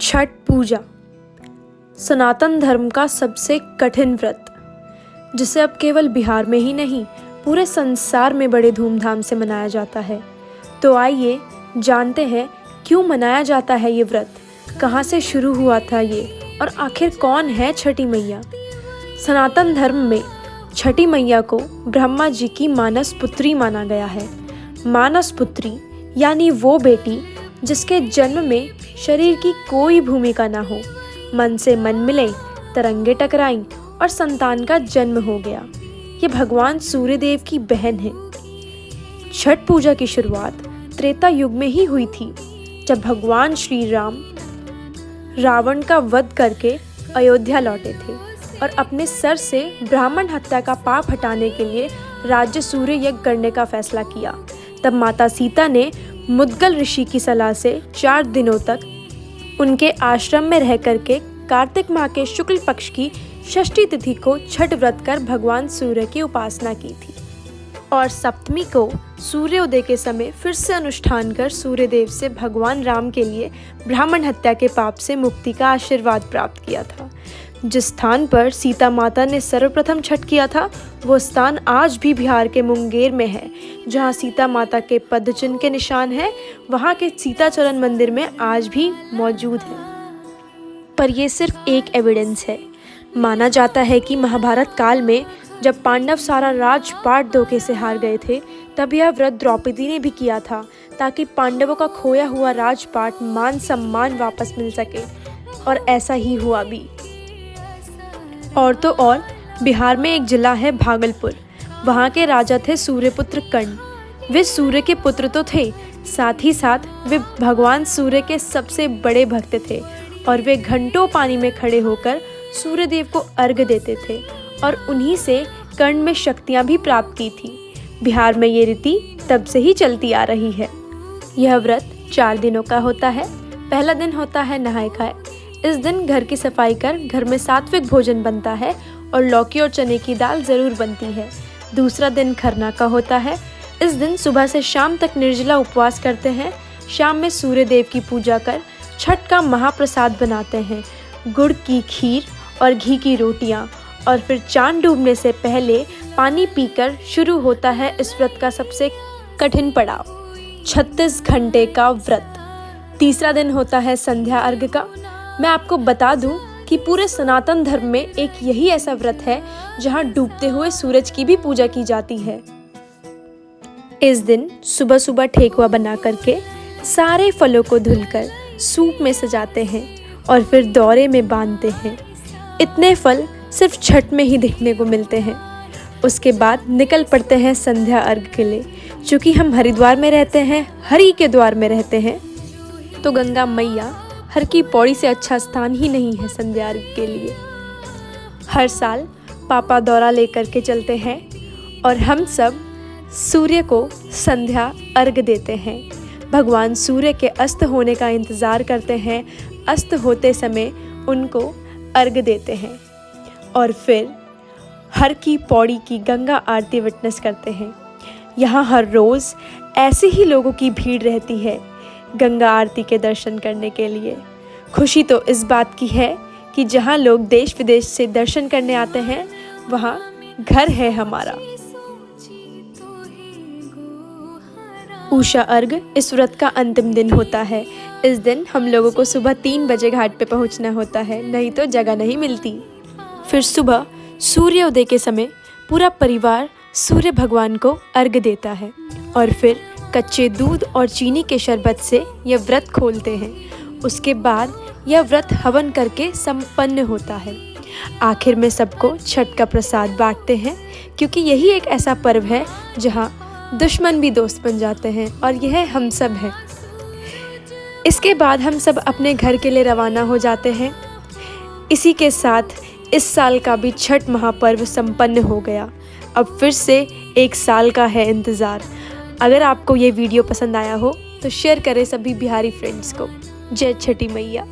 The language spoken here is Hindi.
छठ पूजा सनातन धर्म का सबसे कठिन व्रत, जिसे अब केवल बिहार में ही नहीं पूरे संसार में बड़े धूमधाम से मनाया जाता है। तो आइए जानते हैं क्यों मनाया जाता है ये व्रत, कहाँ से शुरू हुआ था ये और आखिर कौन है छठी मैया। सनातन धर्म में छठी मैया को ब्रह्मा जी की मानस पुत्री माना गया है। मानस पुत्री यानी वो बेटी जिसके जन्म में शरीर की कोई भूमिका ना हो, मन से मन मिले, तरंगे टकराईं और संतान का जन्म हो गया। ये भगवान सूर्यदेव की बहन है। छठ पूजा की शुरुआत त्रेता युग में ही हुई थी, जब भगवान श्री राम रावण का वध करके अयोध्या लौटे थे और अपने सर से ब्राह्मण हत्या का पाप हटाने के लिए राज्य सूर्य यज्ञ करने का फैसला किया। तब माता सीता ने मुद्गल ऋषि की सलाह से 4 दिनों तक उनके आश्रम में रह करके कार्तिक माह के शुक्ल पक्ष की षष्ठी तिथि को छठ व्रत कर भगवान सूर्य की उपासना की थी और सप्तमी को सूर्योदय के समय फिर से अनुष्ठान कर सूर्यदेव से भगवान राम के लिए ब्राह्मण हत्या के पाप से मुक्ति का आशीर्वाद प्राप्त किया था। जिस स्थान पर सीता माता ने सर्वप्रथम छठ किया था, वो स्थान आज भी बिहार के मुंगेर में है। जहाँ सीता माता के पदचिन्ह के निशान हैं, वहाँ के सीताचरण मंदिर में आज भी मौजूद है। पर ये सिर्फ एक एविडेंस है। माना जाता है कि महाभारत काल में जब पांडव सारा राजपाट धोखे से हार गए थे, तब यह व्रत द्रौपदी ने भी किया था, ताकि पांडवों का खोया हुआ राजपाट मान सम्मान वापस मिल सके। और ऐसा ही हुआ भी। और तो और बिहार में एक जिला है भागलपुर। वहाँ के राजा थे सूर्यपुत्र कर्ण। वे सूर्य के पुत्र तो थे, साथ ही साथ वे भगवान सूर्य के सबसे बड़े भक्त थे और वे घंटों पानी में खड़े होकर सूर्यदेव को अर्घ्य देते थे और उन्हीं से कर्ण में शक्तियाँ भी प्राप्त की थी। बिहार में ये रीति तब से ही चलती आ रही है। यह व्रत 4 दिनों का होता है। पहला दिन होता है नहाय खाए। इस दिन घर की सफाई कर घर में सात्विक भोजन बनता है और लौकी और चने की दाल ज़रूर बनती है। दूसरा दिन खरना का होता है। इस दिन सुबह से शाम तक निर्जला उपवास करते हैं। शाम में सूर्य देव की पूजा कर छठ का महाप्रसाद बनाते हैं, गुड़ की खीर और घी की रोटियां, और फिर चांद डूबने से पहले पानी पीकर शुरू होता है इस व्रत का सबसे कठिन पड़ाव, 36 घंटे का व्रत। तीसरा दिन होता है संध्या अर्घ्य का। मैं आपको बता दूं कि पूरे सनातन धर्म में एक यही ऐसा व्रत है जहां डूबते हुए सूरज की भी पूजा की जाती है। इस दिन सुबह सुबह ठेकुआ बना करके सारे फलों को धुलकर सूप में सजाते हैं और फिर दौरे में बांधते हैं। इतने फल सिर्फ छठ में ही देखने को मिलते हैं। उसके बाद निकल पड़ते हैं संध्या अर्घ्य के लिए। चूँकि हम हरिद्वार में रहते हैं, हरि के द्वार में रहते हैं, तो गंगा मैया हर की पौड़ी से अच्छा स्थान ही नहीं है संध्या अर्घ्य के लिए। हर साल पापा दौरा लेकर के चलते हैं और हम सब सूर्य को संध्या अर्घ्य देते हैं। भगवान सूर्य के अस्त होने का इंतज़ार करते हैं। अस्त होते समय उनको अर्घ्य देते हैं और फिर हर की पौड़ी की गंगा आरती विटनेस करते हैं। यहाँ हर रोज़ ऐसे ही लोगों की भीड़ रहती है गंगा आरती के दर्शन करने के लिए। खुशी तो इस बात की है कि जहाँ लोग देश विदेश से दर्शन करने आते हैं, वहाँ घर है हमारा। उषा अर्घ्य इस व्रत का अंतिम दिन होता है। इस दिन हम लोगों को सुबह 3 बजे घाट पे पहुँचना होता है, नहीं तो जगह नहीं मिलती। फिर सुबह सूर्योदय के समय पूरा परिवार सूर्य भगवान को अर्घ्य देता है और फिर कच्चे दूध और चीनी के शरबत से यह व्रत खोलते हैं। उसके बाद यह व्रत हवन करके संपन्न होता है। आखिर में सबको छठ का प्रसाद बांटते हैं, क्योंकि यही एक ऐसा पर्व है जहाँ दुश्मन भी दोस्त बन जाते हैं और यह हम सब हैं। इसके बाद हम सब अपने घर के लिए रवाना हो जाते हैं। इसी के साथ इस साल का भी छठ महापर्व संपन्न हो गया। अब फिर से 1 साल का है इंतज़ार। अगर आपको ये वीडियो पसंद आया हो तो शेयर करें सभी बिहारी फ्रेंड्स को। जय छठी मैया।